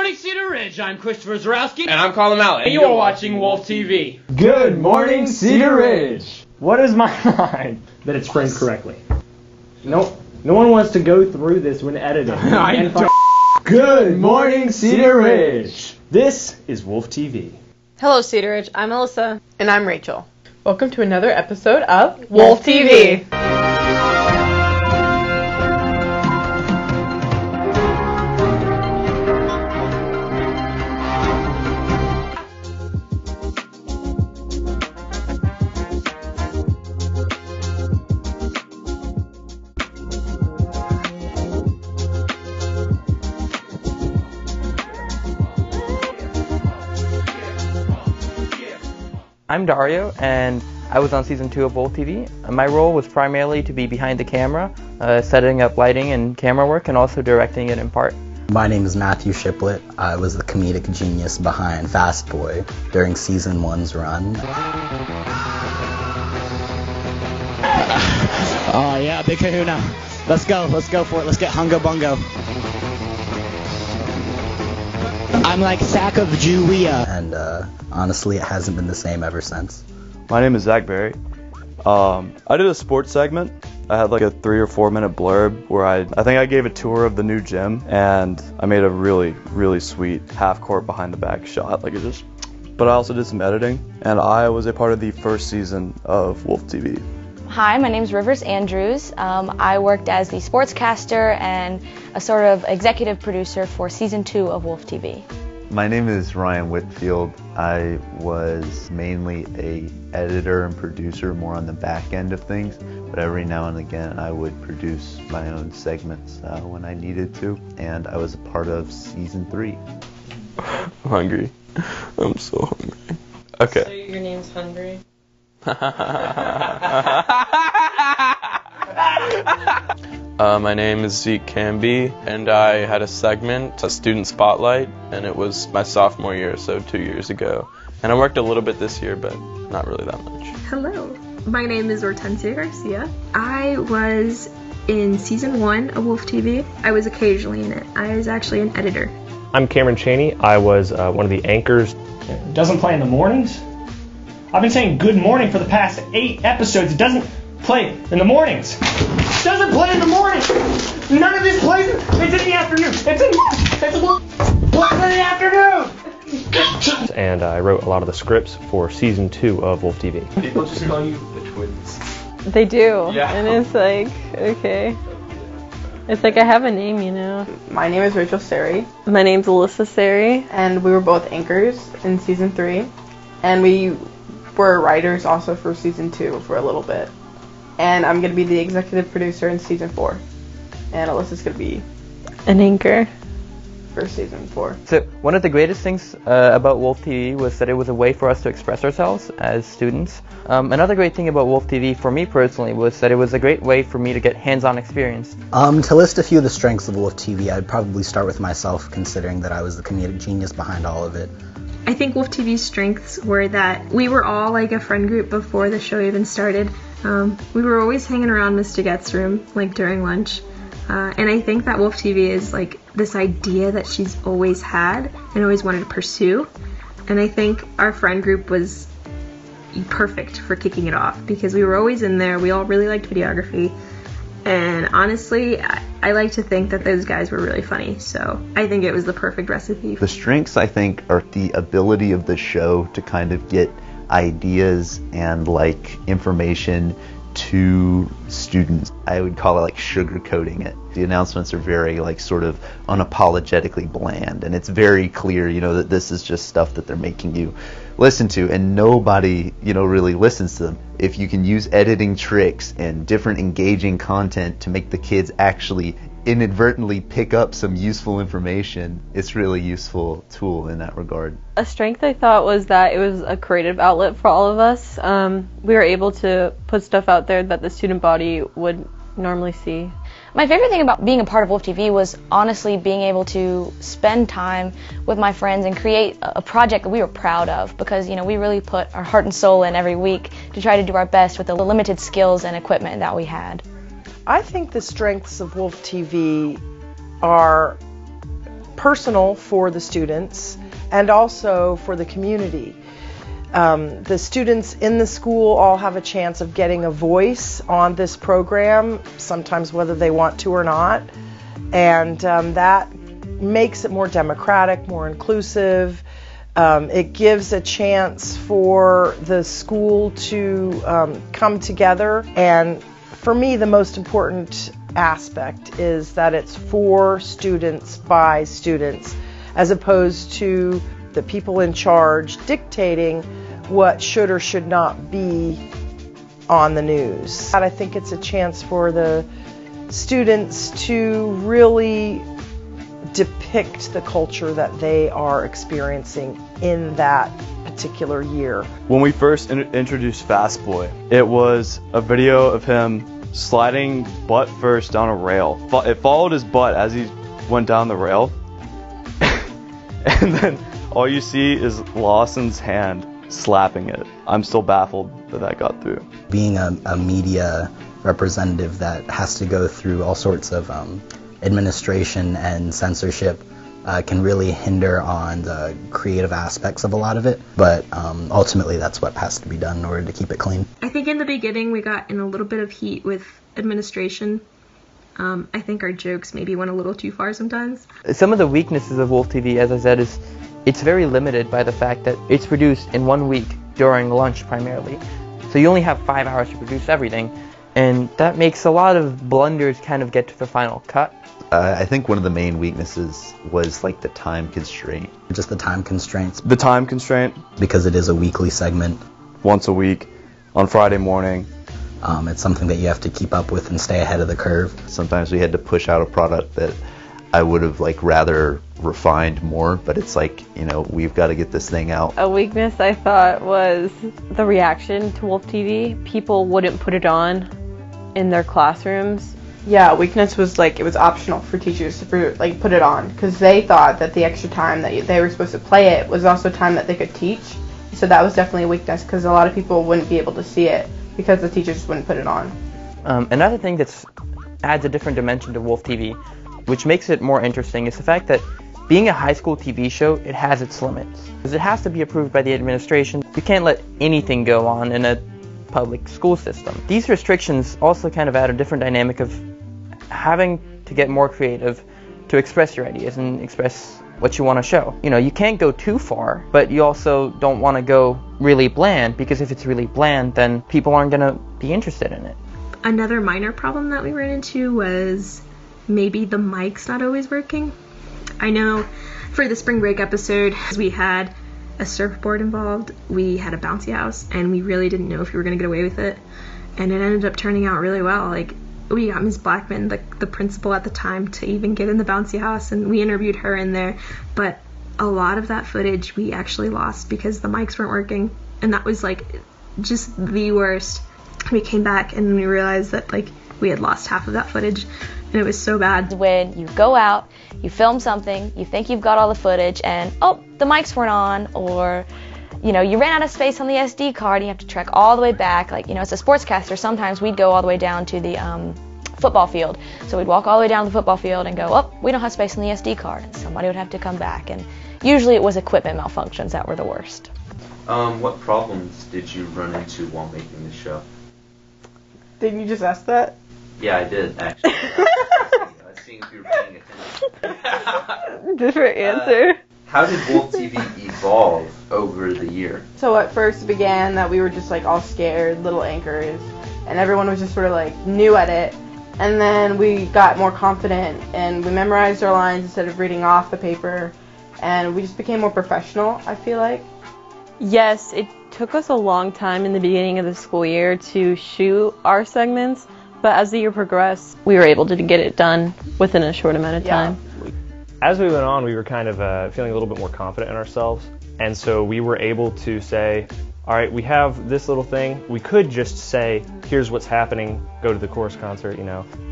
morning, Cedar Ridge. I'm Christopher Zarowski. And I'm Colin Mallett. And you're watching Wolf TV. Good morning, Cedar Ridge. What is my line? That it's framed correctly. Nope. No one wants to go through this when editing. Good morning, Cedar Ridge. This is Wolf TV. Hello, Cedar Ridge. I'm Alyssa. And I'm Rachel. Welcome to another episode of Wolf TV. I'm Dario, and I was on Season 2 of Wolf TV. My role was primarily to be behind the camera, setting up lighting and camera work, and also directing it in part. My name is Matthew Shiplett. I was the comedic genius behind Fast Boy during Season 1's run. Oh yeah, big kahuna. Let's go for it. Let's get Hungo Bungo. I'm like sack of Jewia. And honestly, it hasn't been the same ever since. My name is Zach Berry. I did a sports segment. I had like a 3 or 4 minute blurb where I think I gave a tour of the new gym, and I made a really sweet half court behind the back shot. But I also did some editing, and I was a part of the first season of Wolf TV. Hi, my name is Rivers Andrews. I worked as the sportscaster and a sort of executive producer for Season 2 of Wolf TV. My name is Ryan Whitfield. I was mainly a editor and producer, more on the back end of things, but every now and again I would produce my own segments when I needed to, and I was a part of Season 3. I'm hungry. I'm so hungry. Okay. So your name's Hungry? My name is Zeke Canby, and I had a segment, a student spotlight, and it was my sophomore year, so 2 years ago. And I worked a little bit this year, but not really that much. Hello, my name is Hortensia Garcia. I was in Season 1 of Wolf TV. I was occasionally in it. I was actually an editor. I'm Cameron Chaney. I was one of the anchors. It doesn't play in the mornings? I've been saying good morning for the past 8 episodes. It doesn't play in the mornings. It doesn't play in the morning. None of this plays. It's in the afternoon. It's in the afternoon. And I wrote a lot of the scripts for Season 2 of Wolf TV. People just call you the twins. They do. Yeah. And it's like, okay. It's like I have a name, you know. My name is Rachel Sari, My name's Alyssa Sari. and we were both anchors in Season 3. And we were writers also for Season 2 for a little bit. And I'm going to be the executive producer in Season 4. And Alyssa's going to be An anchor. for Season 4. So one of the greatest things about Wolf TV was that it was a way for us to express ourselves as students. Another great thing about Wolf TV for me personally was that it was a great way for me to get hands-on experience. To list a few of the strengths of Wolf TV, I'd probably start with myself, considering that I was the comedic genius behind all of it. I think Wolf TV's strengths were that we were all like a friend group before the show even started. We were always hanging around Miss DeGette's room, like during lunch. And I think that Wolf TV is like this idea that she's always had and always wanted to pursue. And I think our friend group was perfect for kicking it off because we were always in there. We all really liked videography. And honestly, I like to think that those guys were really funny. So I think it was the perfect recipe. The strengths, I think, are the ability of the show to kind of get ideas and information to students. I would call it like sugarcoating it. The announcements are very sort of unapologetically bland, and it's very clear, that this is just stuff that they're making you listen to, and nobody, really listens to them. If you can use editing tricks and different engaging content to make the kids actually inadvertently pick up some useful information, it's really useful tool in that regard. A strength I thought was that it was a creative outlet for all of us. We were able to put stuff out there that the student body would normally see. My favorite thing about being a part of Wolf TV was honestly being able to spend time with my friends and create a project that we were proud of because, we really put our heart and soul in every week to try to do our best with the limited skills and equipment that we had. I think the strengths of Wolf TV are personal for the students and also for the community. The students in the school all have a chance of getting a voice on this program, sometimes whether they want to or not, and that makes it more democratic, more inclusive. It gives a chance for the school to come together, and for me the most important aspect is that it's for students by students, as opposed to the people in charge dictating what should or should not be on the news. I think it's a chance for the students to really depict the culture that they are experiencing in that particular year. When we first introduced Fast Boy, it was a video of him sliding butt first down a rail. It followed his butt as he went down the rail, and then all you see is Lawson's hand slapping it. I'm still baffled that got through. Being a media representative that has to go through all sorts of administration and censorship can really hinder on the creative aspects of a lot of it, but ultimately that's what has to be done in order to keep it clean. I think in the beginning we got in a little bit of heat with administration. I think our jokes maybe went a little too far sometimes. Some of the weaknesses of Wolf TV, as I said, is it's very limited by the fact that it's produced in 1 week during lunch primarily. So you only have 5 hours to produce everything, and that makes a lot of blunders kind of get to the final cut. I think one of the main weaknesses was like the time constraint. Just the time constraints. The time constraint. Because it is a weekly segment. Once a week, on Friday morning. It's something that you have to keep up with and stay ahead of the curve. Sometimes we had to push out a product that I would have rather refined more, but it's we've got to get this thing out. A weakness I thought was the reaction to Wolf TV. People wouldn't put it on in their classrooms. Yeah, weakness was it was optional for teachers to put it on, because they thought that the extra time that they were supposed to play it was also time that they could teach. So that was definitely a weakness, because a lot of people wouldn't be able to see it because the teachers wouldn't put it on. Another thing that adds a different dimension to Wolf TV, which makes it more interesting, is the fact that being a high school TV show, it has its limits. Because it has to be approved by the administration. You can't let anything go on in a public school system. These restrictions also kind of add a different dynamic of having to get more creative to express your ideas and express what you want to show. You can't go too far, but you also don't want to go really bland, because if it's really bland, then people aren't going to be interested in it. Another minor problem that we ran into was maybe the mic's not always working. I know for the spring break episode, we had a surfboard involved, we had a bouncy house, and we really didn't know if we were going to get away with it. And it ended up turning out really well. We got Ms. Blackman, the principal at the time, to even get in the bouncy house, and we interviewed her in there. But a lot of that footage we actually lost because the mics weren't working, and that was just the worst. We came back and we realized that we had lost half of that footage, and it was so bad. When you go out, you film something, you think you've got all the footage, and the mics weren't on, or you ran out of space on the SD card, and you have to trek all the way back. As a sportscaster, sometimes we'd go all the way down to the football field. So we'd walk all the way down to the football field and go, we don't have space on the SD card. And somebody would have to come back. And usually it was equipment malfunctions that were the worst. What problems did you run into while making the show? Didn't you just ask that? Yeah, I did, actually. I was seeing if you were paying attention. Different answer. How did Wolf TV evolve over the year? So at first it began that we were just all scared little anchors, and everyone was just sort of new at it. And then we got more confident, and we memorized our lines instead of reading off the paper, and we just became more professional, I feel like. Yes, it took us a long time in the beginning of the school year to shoot our segments, but as the year progressed, we were able to get it done within a short amount of time. As we went on, we were kind of feeling a little bit more confident in ourselves, and so we were able to say, all right, we have this little thing. We could just say, here's what's happening, go to the chorus concert,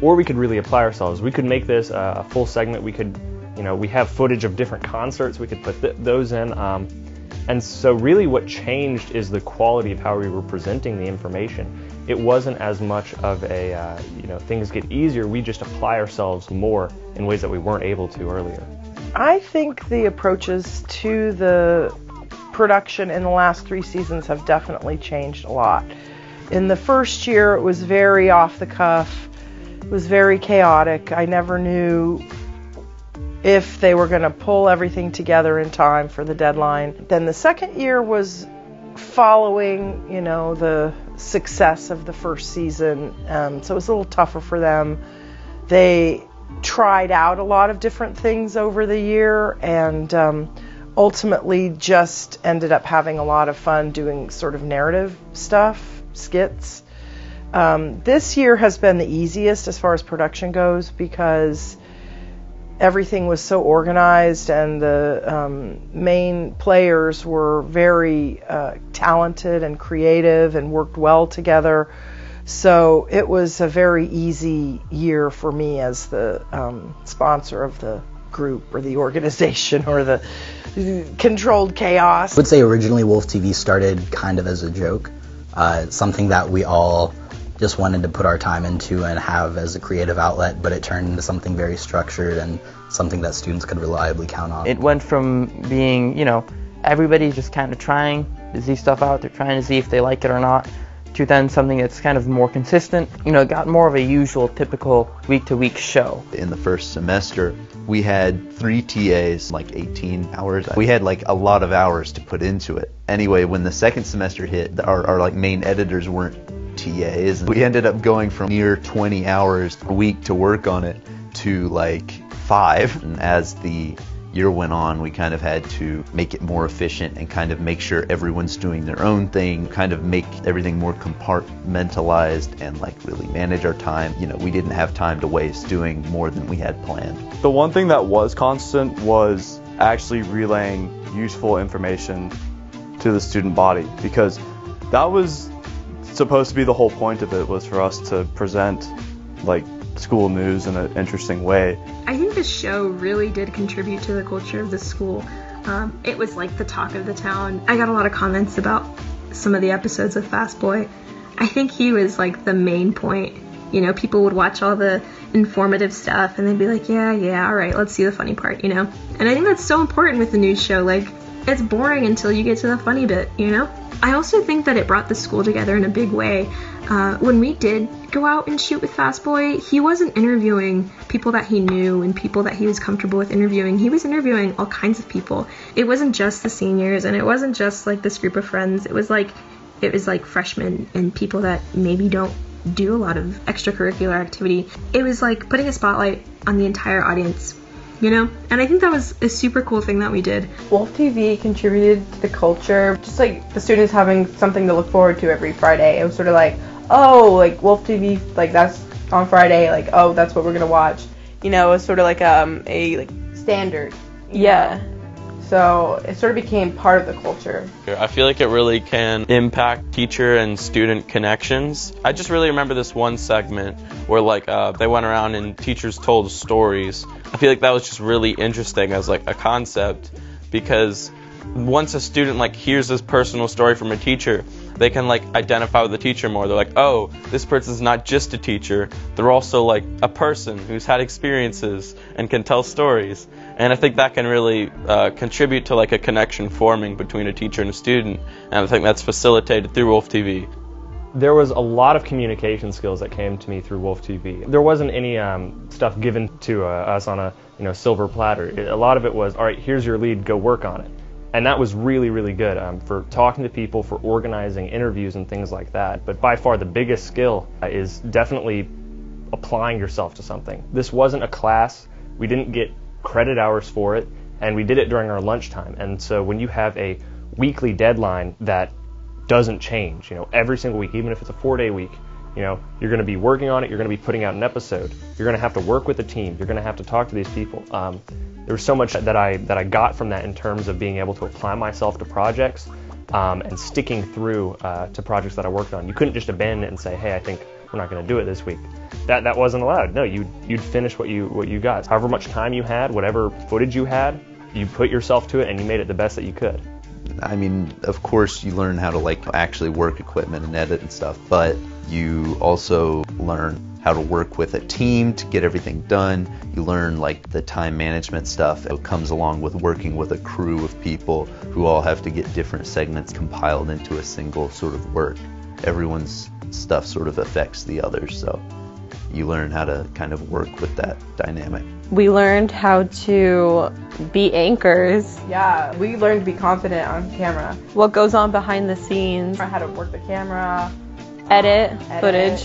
or we could really apply ourselves. We could make this a full segment. We could, we have footage of different concerts. We could put those in. And so really what changed is the quality of how we were presenting the information. It wasn't as much of a, things get easier. We just apply ourselves more in ways that we weren't able to earlier. I think the approaches to the production in the last 3 seasons have definitely changed a lot. In the first year, it was very off the cuff. It was very chaotic. I never knew if they were going to pull everything together in time for the deadline. Then the second year was following, the success of the first season. So it was a little tougher for them. They tried out a lot of different things over the year and ultimately just ended up having a lot of fun doing sort of narrative stuff, skits. This year has been the easiest as far as production goes because everything was so organized and the main players were very talented and creative and worked well together. So it was a very easy year for me as the sponsor of the group or the organization or the controlled chaos. I would say originally Wolf TV started kind of as a joke, something that we all just wanted to put our time into and have as a creative outlet, but it turned into something very structured and something that students could reliably count on. It went from being, everybody just kind of trying to see stuff out, they're trying to see if they like it or not, to then something that's kind of more consistent, it got more of a usual, typical week-to-week show. In the first semester, we had 3 TAs, like 18 hours. We had like a lot of hours to put into it. Anyway, when the second semester hit, our like main editors weren't TAs. We ended up going from near 20 hours a week to work on it to like 5. And as the year went on, we kind of had to make it more efficient and kind of make sure everyone's doing their own thing, kind of make everything more compartmentalized and like really manage our time. We didn't have time to waste doing more than we had planned. The one thing that was constant was actually relaying useful information to the student body, because that was supposed to be the whole point of it, was for us to present like school news in an interesting way. I think the show really did contribute to the culture of the school. It was like the talk of the town. I got a lot of comments about some of the episodes of Fast Boy. I think he was like the main point. People would watch all the informative stuff and they'd be like, yeah, all right, let's see the funny part, And I think that's so important with the news show. Like, it's boring until you get to the funny bit, I also think that it brought the school together in a big way. When we did go out and shoot with Fast Boy, he wasn't interviewing people that he knew and people that he was comfortable with interviewing. He was interviewing all kinds of people. It wasn't just the seniors, and it wasn't just like this group of friends. It was like freshmen and people that maybe don't do a lot of extracurricular activity. It was like putting a spotlight on the entire audience. And I think that was a super cool thing that we did. Wolf TV contributed to the culture, just like the students having something to look forward to every Friday. It was sort of like, oh, like Wolf TV, like that's on Friday, like, oh, that's what we're gonna watch. It was sort of like a like standard. Yeah. So it sort of became part of the culture. I feel like it really can impact teacher and student connections. I just really remember this one segment where they went around and teachers told stories. I feel like that was just really interesting as like a concept, because once a student hears this personal story from a teacher, they can identify with the teacher more. They're like, oh, this person's not just a teacher, they're also a person who's had experiences and can tell stories. And I think that can really contribute to a connection forming between a teacher and a student, and I think that's facilitated through Wolf TV. There was a lot of communication skills that came to me through Wolf TV. There wasn't any stuff given to us on a silver platter. A lot of it was, all right, here's your lead, go work on it. And that was really, really good for talking to people, for organizing interviews and things like that. But by far the biggest skill is definitely applying yourself to something. This wasn't a class. We didn't get credit hours for it, and we did it during our lunchtime. And so when you have a weekly deadline that doesn't change, every single week, even if it's a 4-day week, you're going to be working on it, you're going to be putting out an episode, you're going to have to work with a team, you're going to have to talk to these people. There was so much that I got from that in terms of being able to apply myself to projects and sticking through to projects that I worked on. You couldn't just abandon it and say, hey, I think we're not going to do it this week. That wasn't allowed. No, you'd finish what you got. However much time you had, whatever footage you had, you put yourself to it and you made it the best that you could. I mean, of course you learn how to actually work equipment and edit and stuff, but you also learn how to work with a team to get everything done. You learn like the time management stuff that comes along with working with a crew of people who all have to get different segments compiled into a single sort of work. Everyone's stuff sort of affects the others, so you learn how to kind of work with that dynamic. We learned how to be anchors. Yeah, we learned to be confident on camera. What goes on behind the scenes. How to work the camera. Edit footage.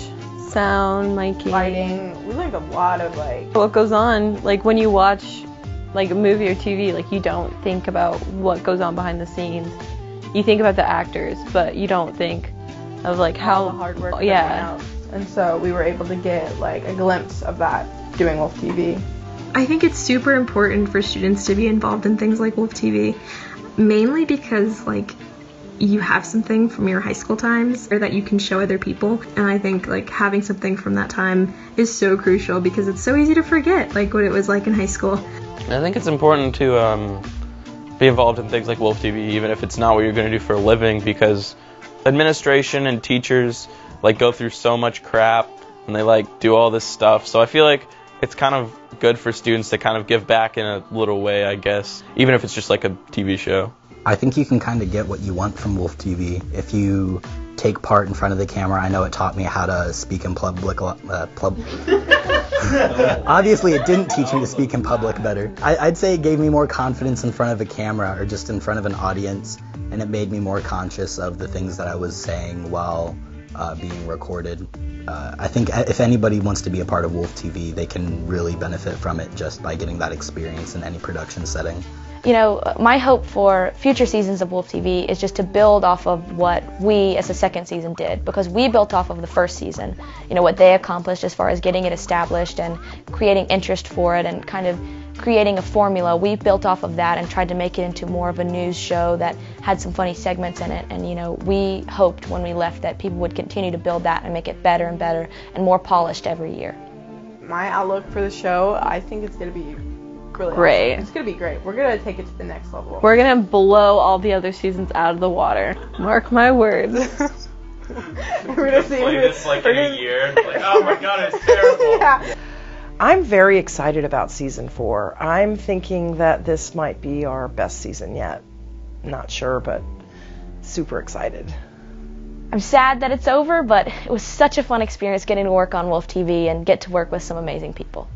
Sound, miking. Lighting. We learned a lot of what goes on, like when you watch like a movie or TV, like you don't think about what goes on behind the scenes. You think about the actors, but you don't think of like how all the hard work. Yeah. And so we were able to get like a glimpse of that doing Wolf TV. I think it's super important for students to be involved in things like Wolf TV, mainly because like you have something from your high school times or that you can show other people, and I think like having something from that time is so crucial because it's so easy to forget like what it was like in high school. I think it's important to be involved in things like Wolf TV, even if it's not what you're going to do for a living, because administration and teachers like go through so much crap and they like do all this stuff, so I feel like it's kind of good for students to kind of give back in a little way, I guess, even if it's just like a TV show. I think you can kind of get what you want from Wolf TV if you take part in front of the camera. I know it taught me how to speak in public. Obviously, it didn't teach me to speak in public better. I'd say it gave me more confidence in front of a camera or just in front of an audience, and it made me more conscious of the things that I was saying while being recorded. I think if anybody wants to be a part of Wolf TV, they can really benefit from it just by getting that experience in any production setting. You know, my hope for future seasons of Wolf TV is just to build off of what we as the second season did, because we built off of the first season, you know, what they accomplished as far as getting it established and creating interest for it and kind of creating a formula. We built off of that and tried to make it into more of a news show that had some funny segments in it, and you know, we hoped when we left that people would continue to build that and make it better and better and more polished every year. My outlook for the show, I think it's going to be really great. Awesome. It's going to be great. We're going to take it to the next level. We're going to blow all the other seasons out of the water. Mark my words. We're going to see this like in a year. Like, oh my god, it's terrible. Yeah. I'm very excited about season 4. I'm thinking that this might be our best season yet. Not sure, but super excited. I'm sad that it's over, but it was such a fun experience getting to work on Wolf TV and get to work with some amazing people.